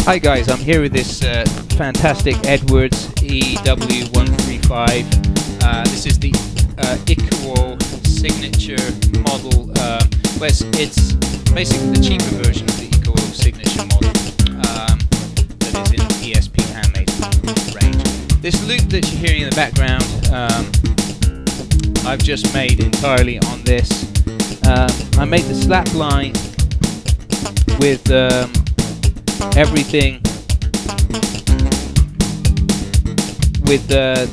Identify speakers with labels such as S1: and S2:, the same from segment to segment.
S1: Hi guys, I'm here with this fantastic Edwards EW-135. This is the IKUO signature model. Well, it's basically the cheaper version of the IKUO signature model that is in the ESP handmade range. This loop that you're hearing in the background, I've just made entirely on this. I made the slap line with everything with the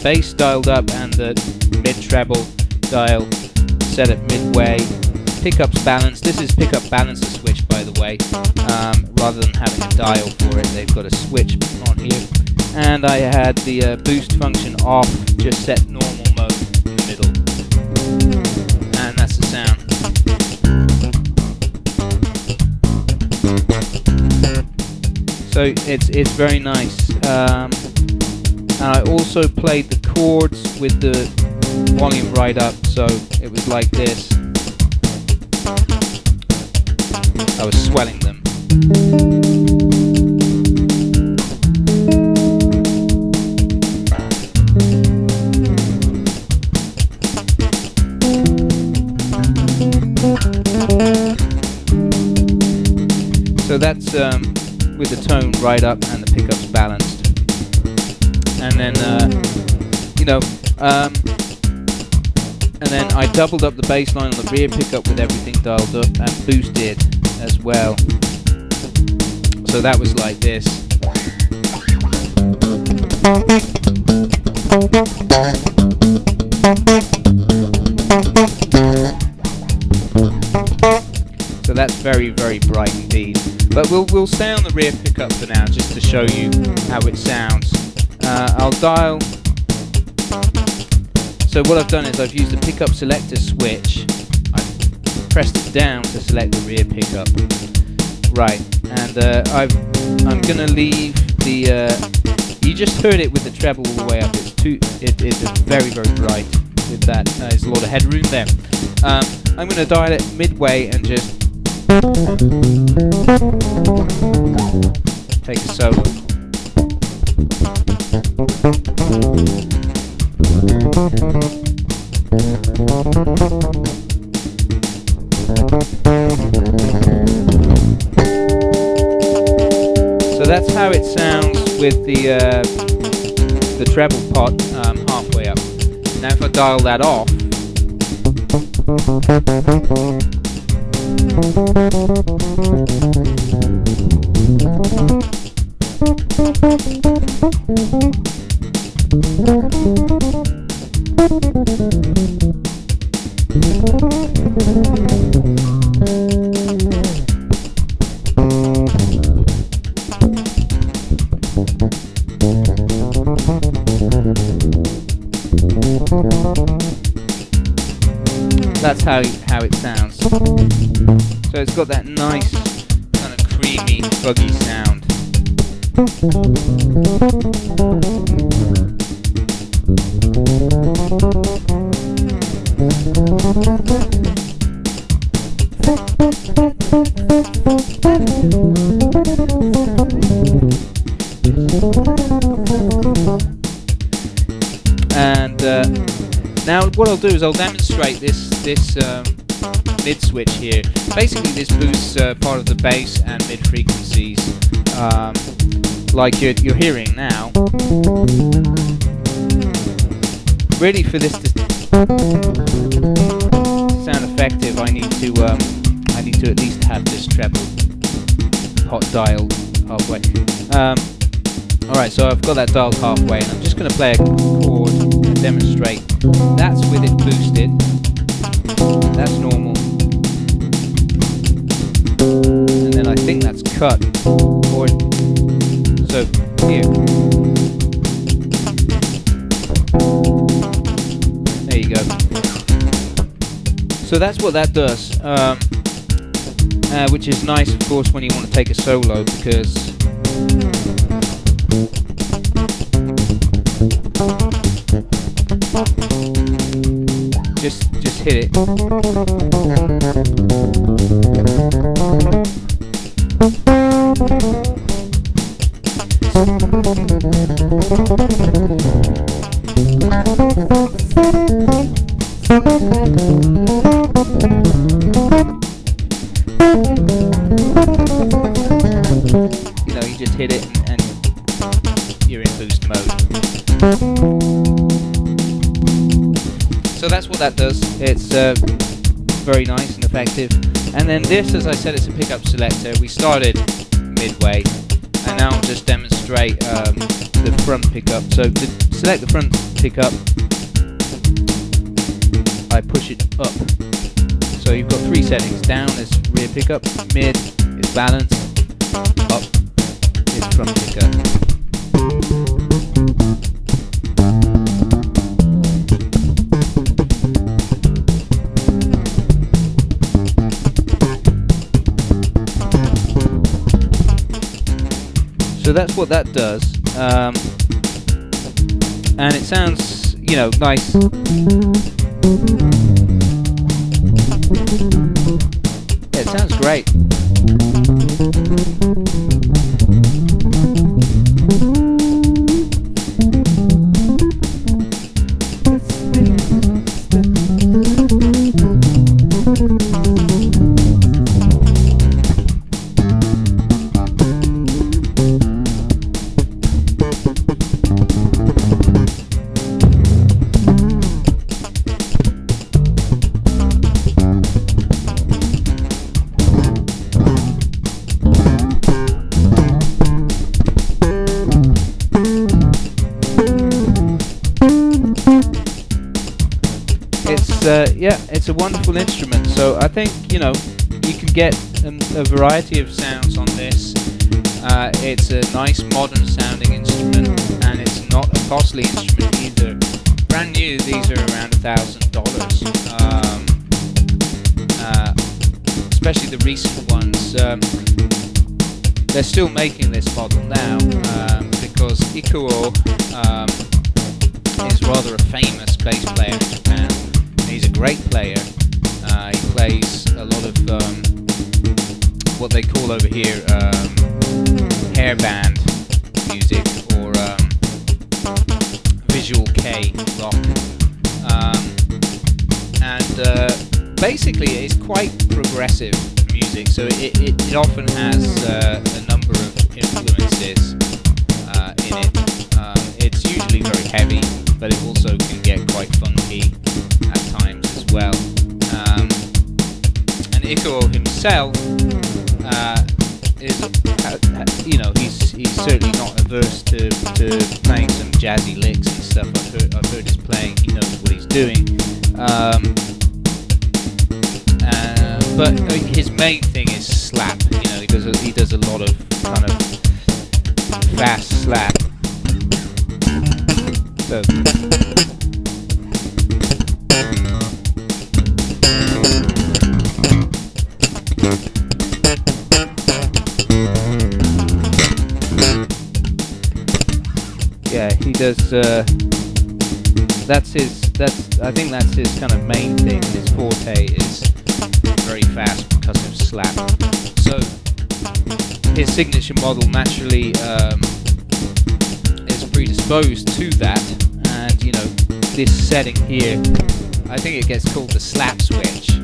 S1: bass dialed up and the mid-treble dial set at midway. Pickups balanced. This is pickup balancer switch, by the way. Rather than having a dial for it, they've got a switch on here. And I had the boost function off, just set normal mode in the middle. And that's the sound. So it's very nice. And I also played the chords with the volume right up, so it was like this. I was swelling them. So that's with the tone right up and the pickups balanced. And then, and then I doubled up the bass line on the rear pickup with everything dialed up and boosted as well. So that was like this. So that's very, very bright indeed. But we'll stay on the rear pickup for now, just to show you how it sounds. I'll dial. So what I've done is I've used the pickup selector switch. I've pressed it down to select the rear pickup. Right, and I'm gonna leave the. You just heard it with the treble all the way up. It's very, very bright with that. There's a lot of headroom there. I'm gonna dial it midway and just take a solo. So that's how it sounds with the treble pot halfway up. Now if I dial that off, that's how it sounds. So it's got that nice kind of creamy, buggy sound. And now what I'll do is I'll demonstrate this mid switch here. Basically this boosts part of the bass and mid frequencies, like you're hearing now. Really, for this to sound effective, I need to at least have this treble pot dialed halfway. Alright, so I've got that dialed halfway, and I'm just going to play a chord to demonstrate. That's with it boosted. That's normal. And then I think that's cut. Or so here. There you go. So that's what that does. Which is nice, of course, when you want to take a solo, because just hit it. You know, you just hit it and you're in boost mode. So that's what that does. It's very nice and effective. And then this, as I said, it's a pickup selector. We started midway, and now I'll just demonstrate the front pickup. So to select the front pickup, I push it up. So you've got three settings. Down is rear pickup, mid is balance, up is front pickup. So that's what that does, and it sounds, you know, nice. Yeah, it sounds great. Yeah, it's a wonderful instrument. So I think, you know, you can get a variety of sounds on this. It's a nice modern sounding instrument, and it's not a costly instrument either. Brand new, these are around $1,000. Especially the recent ones. They're still making this model now because IKUO is rather a famous bass player in Japan. He's a great player. He plays a lot of what they call over here hairband music, or visual K rock, and basically it's quite progressive music. So it often has a number of influences in it. It's usually very heavy, but it also can get quite funky at times as well. And IKUO himself is, you know, he's certainly not averse to playing some jazzy licks and stuff. I've heard his playing. He knows what he's doing. But his main thing is slap. You know, he does a lot of kind of fast slap. So. Yeah, he does. I think that's his kind of main thing. His forte is very fast percussive slap. So his signature model naturally is predisposed to that, and you know, this setting here, I think it gets called the slap switch,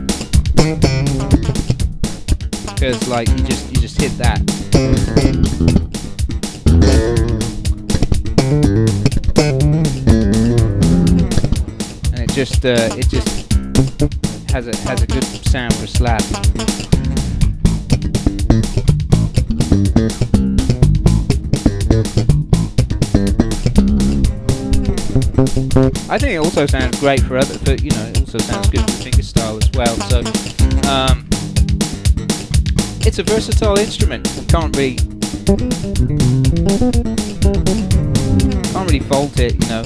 S1: because like you just hit that. And it just has a good sound for slap. I think it also sounds great for you know, it also sounds good for fingerstyle as well. So it's a versatile instrument. Can't really fault it, you know.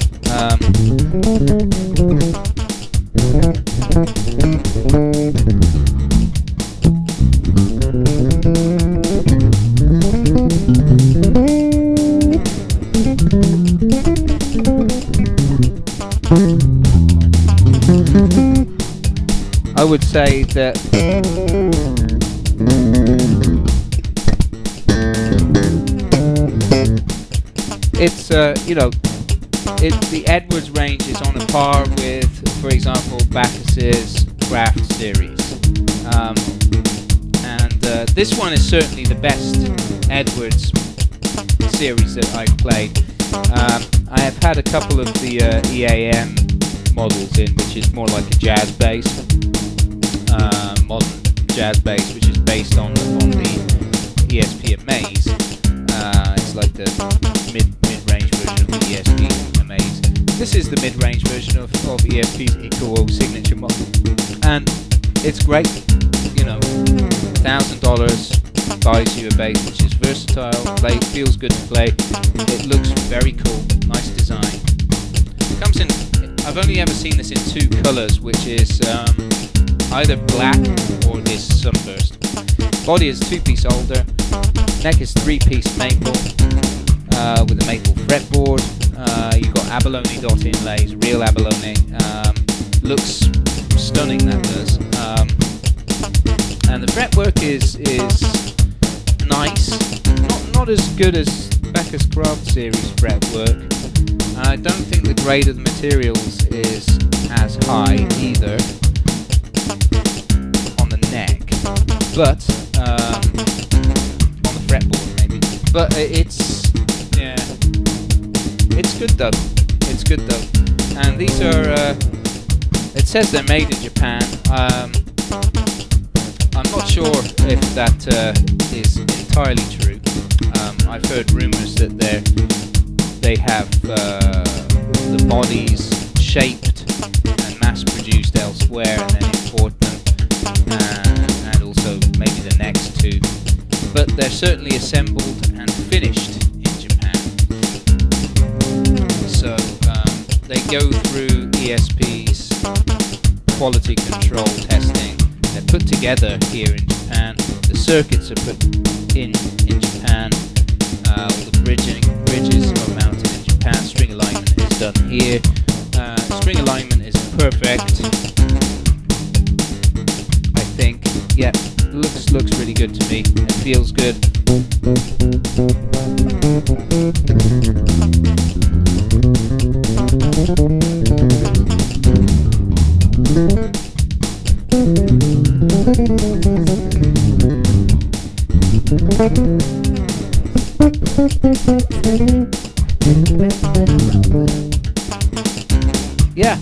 S1: I would say that it's you know, the Edwards range is on a par with, for example, Bacchus's Craft series, and this one is certainly the best Edwards series that I've played. I have had a couple of the EAM models in, which is more like a jazz bass, modern jazz bass, which is based on the ESP Amaze. It's like the mid-range version of the ESP Amaze. This is the mid-range version of ESP's IKUO signature model, and it's great. You know, $1,000 buys you a bass which is versatile, feels good to play. It looks very cool, nice design. It comes in. I've only ever seen this in two colours, which is either black or this sunburst. Body is 2-piece holder. Neck is 3-piece maple with a maple fretboard. You've got abalone dot inlays, real abalone. Looks stunning, that does. And the fretwork is nice, not as good as Bacchus Craft Series fretwork. I don't think the grade of the materials is as high either on the neck, but on the fretboard maybe. But it's good though. It's good though. And these are. It says they're made in Japan. I'm not sure if that is entirely true. I've heard rumours that they have the bodies shaped and mass-produced elsewhere and then import them, and also maybe the necks too. But they're certainly assembled and finished in Japan. So they go through ESP's quality control testing. They're put together here in Japan. The circuits are put in Japan. All the bridges are mounted in Japan. String alignment is done here. String alignment is perfect, I think. Yeah, looks really good to me. It feels good. Yeah.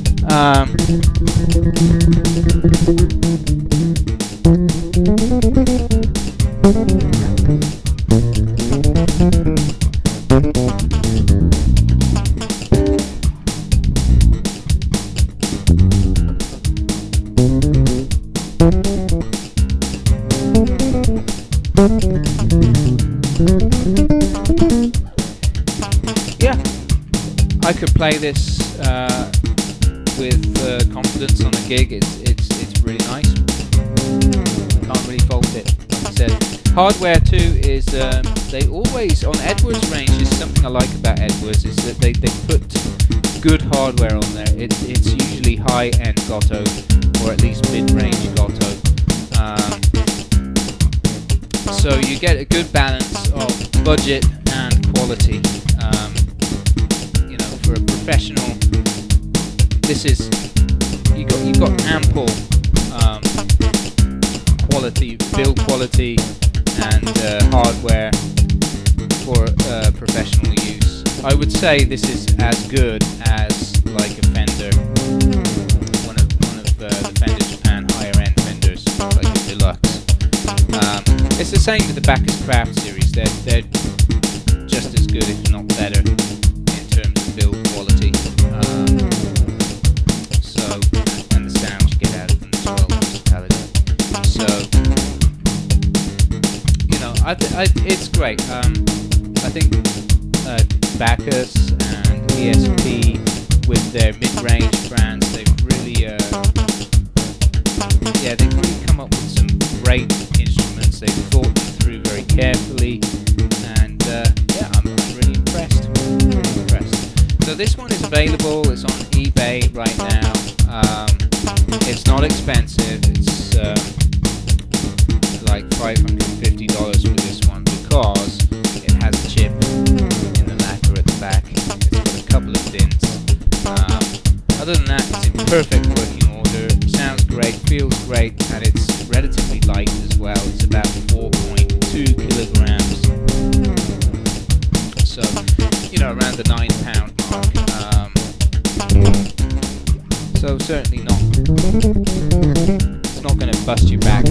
S1: Yeah, I could play this with confidence on a gig. It's really nice. Can't really fault it. Like I said, hardware too is they always on Edwards range is something I like about Edwards is that they put good hardware on there. It's usually high-end Gotto or at least mid-range Gotto. So you get a good balance of budget and quality. You know, for a professional, this is you got ample quality, build quality, and hardware for professional use. I would say this is as good as like a Fender, one of the Fender Japan higher end Fenders, like a deluxe. It's the same with the Bacchus Craft series. They're just as good, if not better, in terms of build quality. And the sound you get out of them as well, versatility. So, you know, it's great. I think Bacchus and ESP with their mid-range brands, they've really come up with some great instruments. They've thought them through very carefully, and I'm really impressed. So this one is available. It's on eBay right now. It's not expensive. It's like $550 for this one because it has a chip in the lacquer at the back. It's got a couple of dents. Other than that, it's in perfect working order. Sounds great, feels great, and it's relatively light as well. It's about 4 bust your back.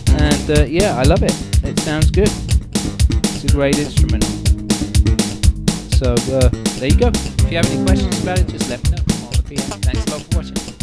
S1: And yeah, I love it. It sounds good. It's a great instrument. So there you go. If you have any questions about it, just let me know on the PM. Thanks a lot for watching.